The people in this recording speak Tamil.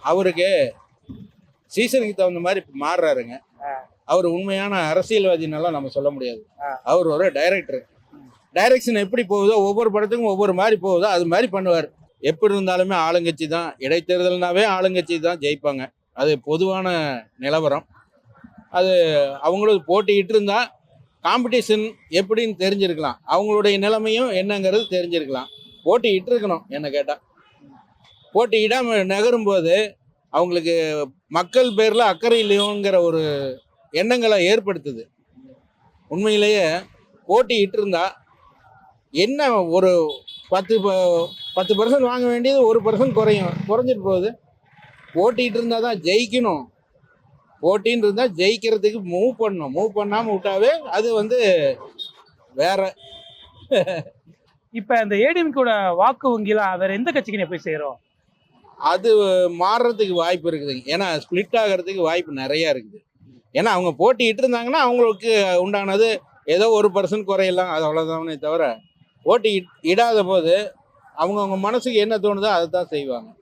அவருக்கு சீசனுக்கு தகுந்த மாதிரி இப்ப மாறுறாருங்க. அவர் உண்மையான அரசியல்வாதினால நம்ம சொல்ல முடியாது. அவர் ஒரு டைரக்டர். டைரக்ஷன் எப்படி போகுதோ ஒவ்வொரு படத்துக்கும் ஒவ்வொரு மாதிரி போகுதோ அது மாதிரி பண்ணுவார். எப்படி இருந்தாலுமே ஆளுங்கட்சி தான், இடைத்தேர்தல்னாவே ஆளுங்கட்சி தான் ஜெயிப்பாங்க. அது பொதுவான நிலவரம். அது அவங்களும் போட்டிக்கிட்டு இருந்தா காம்படிஷன் எப்படின்னு தெரிஞ்சிருக்கலாம். அவங்களுடைய நிலைமையும் என்னங்கிறது தெரிஞ்சிருக்கலாம். போட்டிக்கிட்டு இருக்கணும் என்ன கேட்டால். போட்டியிடாமல் நகரும்போது அவங்களுக்கு மக்கள் பேரில் அக்கறை இல்லையோங்கிற ஒரு எண்ணங்களை ஏற்படுத்துது. உண்மையிலேயே போட்டியிட்டு இருந்தா என்ன ஒரு 10% வாங்க வேண்டியது 1% குறைஞ்சிட்டு போகுது. போட்டிட்டு இருந்தால் தான் ஜெயிக்கணும். போட்டின்னு இருந்தால் ஜெயிக்கிறதுக்கு மூவ் பண்ணணும். மூவ் பண்ணாமல் விட்டாவே அது வேற. இப்ப இந்த ஏடிஎம்கோட வாக்கு வங்கிலாம் வேற எந்த கட்சிக்கு போய் சேரும்? அது மாறுறதுக்கு வாய்ப்பு இருக்குதுங்க. ஏன்னா ஸ்பிளிட் ஆகிறதுக்கு வாய்ப்பு நிறைய இருக்குது. ஏன்னா அவங்க போட்டிட்டு இருந்தாங்கன்னா அவங்களுக்கு உண்டானது ஏதோ 1% குறையலாம், அது அவ்வளோதானே தவிர போட்டி இடாத போது அவங்கவுங்க மனசுக்கு என்ன தோணுதோ அதை தான் செய்வாங்க.